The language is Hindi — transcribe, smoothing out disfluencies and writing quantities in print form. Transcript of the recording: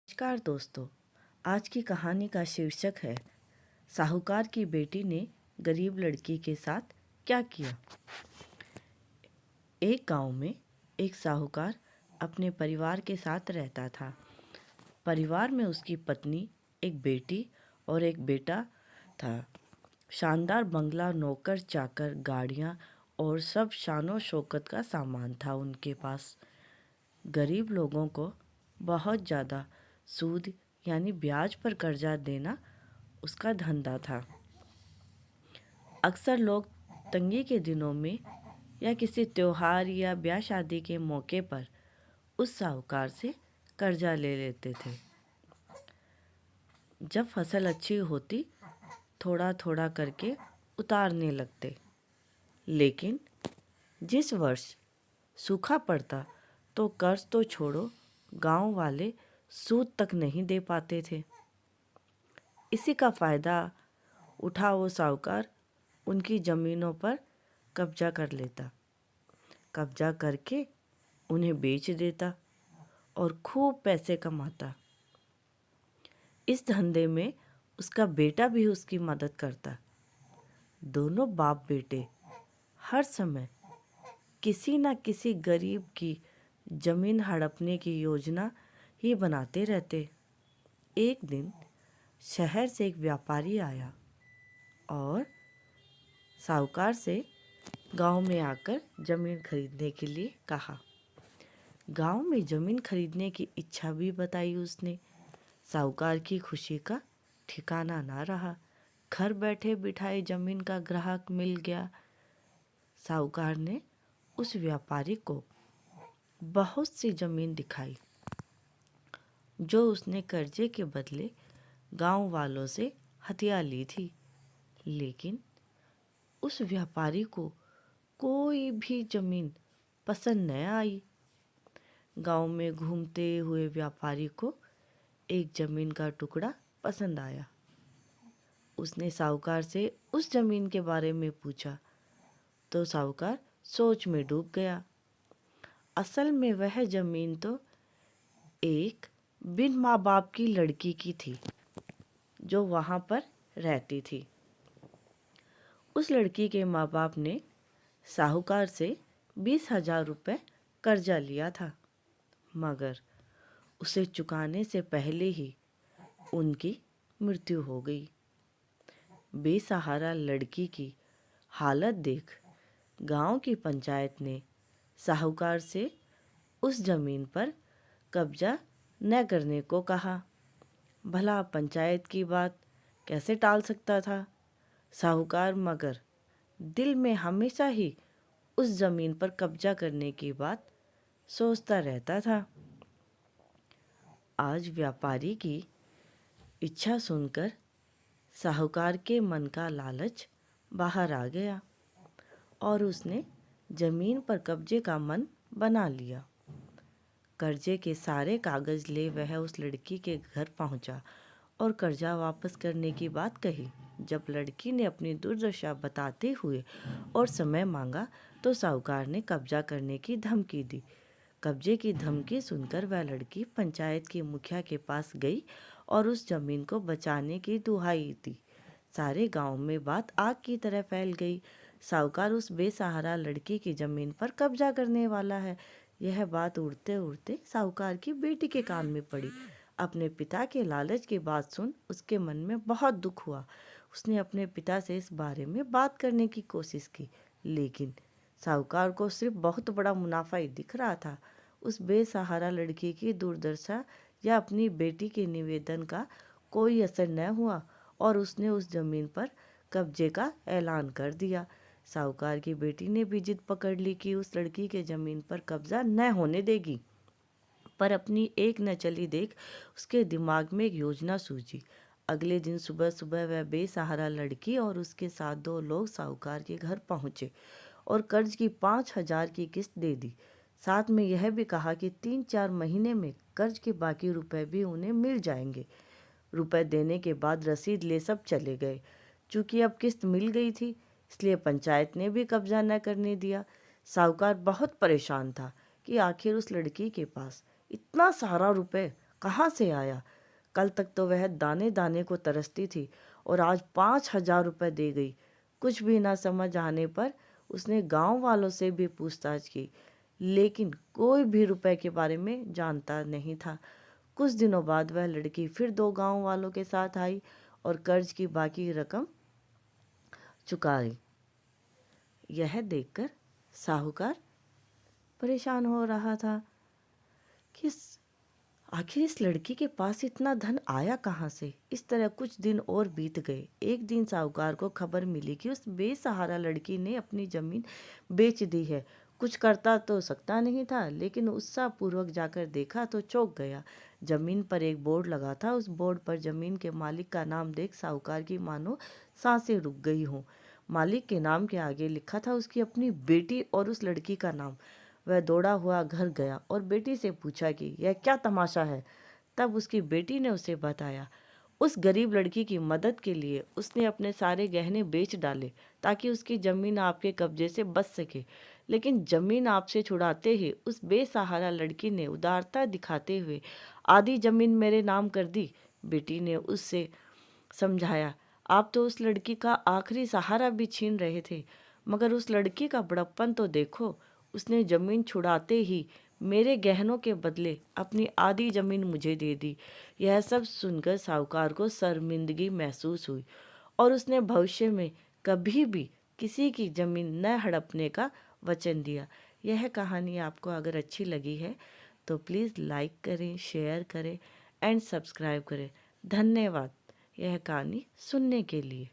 नमस्कार दोस्तों। आज की कहानी का शीर्षक है साहूकार की बेटी ने गरीब लड़की के साथ क्या किया। एक गांव में एक साहूकार अपने परिवार के साथ रहता था। परिवार में उसकी पत्नी, एक बेटी और एक बेटा था। शानदार बंगला, नौकर चाकर, गाड़ियां और सब शानो शौकत का सामान था उनके पास। गरीब लोगों को बहुत ज़्यादा सूद यानी ब्याज पर कर्जा देना उसका धंधा था। अक्सर लोग तंगी के दिनों में या किसी त्योहार या ब्याह शादी के मौके पर उस साहूकार से कर्जा ले लेते थे। जब फसल अच्छी होती थोड़ा थोड़ा करके उतारने लगते, लेकिन जिस वर्ष सूखा पड़ता तो कर्ज तो छोड़ो, गांव वाले सूद तक नहीं दे पाते थे। इसी का फायदा उठा वो साहूकार उनकी जमीनों पर कब्जा कर लेता। कब्जा करके उन्हें बेच देता और खूब पैसे कमाता। इस धंधे में उसका बेटा भी उसकी मदद करता। दोनों बाप बेटे हर समय किसी न किसी गरीब की जमीन हड़पने की योजना ही बनाते रहते। एक दिन शहर से एक व्यापारी आया और साहूकार से गांव में आकर जमीन खरीदने के लिए कहा। गांव में जमीन खरीदने की इच्छा भी बताई उसने। साहूकार की खुशी का ठिकाना ना रहा। घर बैठे बिठाए जमीन का ग्राहक मिल गया। साहूकार ने उस व्यापारी को बहुत सी जमीन दिखाई जो उसने कर्जे के बदले गांव वालों से हथिया ली थी। लेकिन उस व्यापारी को कोई भी जमीन पसंद न आई। गांव में घूमते हुए व्यापारी को एक जमीन का टुकड़ा पसंद आया। उसने साहूकार से उस जमीन के बारे में पूछा तो साहूकार सोच में डूब गया। असल में वह जमीन तो एक बिन माँ बाप की लड़की की थी जो वहां पर रहती थी। उस लड़की के माँ बाप ने साहूकार से 20,000 रुपये कर्जा लिया था, मगर उसे चुकाने से पहले ही उनकी मृत्यु हो गई। बेसहारा लड़की की हालत देख गांव की पंचायत ने साहूकार से उस जमीन पर कब्जा न करने को कहा। भला पंचायत की बात कैसे टाल सकता था साहूकार, मगर दिल में हमेशा ही उस जमीन पर कब्जा करने की बात सोचता रहता था। आज व्यापारी की इच्छा सुनकर साहूकार के मन का लालच बाहर आ गया और उसने जमीन पर कब्जे का मन बना लिया। कर्जे के सारे कागज ले वह उस लड़की के घर पहुंचा और कर्जा वापस करने की बात कही। जब लड़की ने अपनी दुर्दशा बताते हुए और समय मांगा तो साहूकार ने कब्जा करने की धमकी दी। कब्जे की धमकी सुनकर वह लड़की पंचायत के मुखिया के पास गई और उस जमीन को बचाने की दुहाई दी। सारे गांव में बात आग की तरह फैल गई। साहूकार उस बेसहारा लड़की की जमीन पर कब्जा करने वाला है। यह बात उड़ते उड़ते साहूकार की बेटी के कान में पड़ी। अपने पिता के लालच की बात सुन उसके मन में बहुत दुख हुआ। उसने अपने पिता से इस बारे में बात करने की कोशिश की, लेकिन साहूकार को सिर्फ बहुत बड़ा मुनाफा ही दिख रहा था। उस बेसहारा लड़की की दुर्दशा या अपनी बेटी के निवेदन का कोई असर न हुआ और उसने उस जमीन पर कब्जे का ऐलान कर दिया। साहूकार की बेटी ने भी जिद पकड़ ली कि उस लड़की के जमीन पर कब्जा न होने देगी। पर अपनी एक न चली देख उसके दिमाग में एक योजना सूझी। अगले दिन सुबह सुबह वह बेसहारा लड़की और उसके साथ 2 लोग साहूकार के घर पहुंचे और कर्ज की 5,000 की किस्त दे दी। साथ में यह भी कहा कि 3-4 महीने में कर्ज के बाकी रुपए भी उन्हें मिल जाएंगे। रुपए देने के बाद रसीद ले सब चले गए। चूंकि अब किस्त मिल गई थी, इसलिए पंचायत ने भी कब्जा न करने दिया। साहूकार बहुत परेशान था कि आखिर उस लड़की के पास इतना सारा रुपए कहाँ से आया? कल तक तो वह दाने दाने को तरसती थी और आज 5,000 रुपये दे गई। कुछ भी ना समझ आने पर उसने गांव वालों से भी पूछताछ की, लेकिन कोई भी रुपए के बारे में जानता नहीं था। कुछ दिनों बाद वह लड़की फिर 2 गांव वालों के साथ आई और कर्ज की बाकी रकम चुकाई। यह देखकर साहूकार परेशान हो रहा था कि आखिर इस लड़की के पास इतना धन आया कहाँ से। इस तरह कुछ दिन और बीत गए। एक दिन साहूकार को खबर मिली कि उस बेसहारा लड़की ने अपनी जमीन बेच दी है। कुछ करता तो सकता नहीं था, लेकिन उत्साहपूर्वक जाकर देखा तो चौंक गया। जमीन पर एक बोर्ड लगा था। उस बोर्ड पर जमीन के मालिक का नाम देख साहूकार की मानो सांसें रुक गई हों। मालिक के नाम के आगे लिखा था उसकी अपनी बेटी और उस लड़की का नाम। वह दौड़ा हुआ घर गया और बेटी से पूछा कि यह क्या तमाशा है। तब उसकी बेटी ने उसे बताया, उस गरीब लड़की की मदद के लिए उसने अपने सारे गहने बेच डाले ताकि उसकी जमीन आपके कब्जे से बच सके। लेकिन जमीन आपसे छुड़ाते ही उस बेसहारा लड़की ने उदारता दिखाते हुए आधी जमीन मेरे नाम कर दी। बेटी ने उससे समझाया, आप तो उस लड़की का आखिरी सहारा भी छीन रहे थे, मगर उस लड़की का बड़प्पन तो देखो। उसने जमीन छुड़ाते ही मेरे गहनों के बदले अपनी आधी जमीन मुझे दे दी। यह सब सुनकर साहूकार को शर्मिंदगी महसूस हुई और उसने भविष्य में कभी भी किसी की जमीन न हड़पने का वचन दिया। यह कहानी आपको अगर अच्छी लगी है तो प्लीज़ लाइक करें, शेयर करें एंड सब्सक्राइब करें। धन्यवाद यह कहानी सुनने के लिए।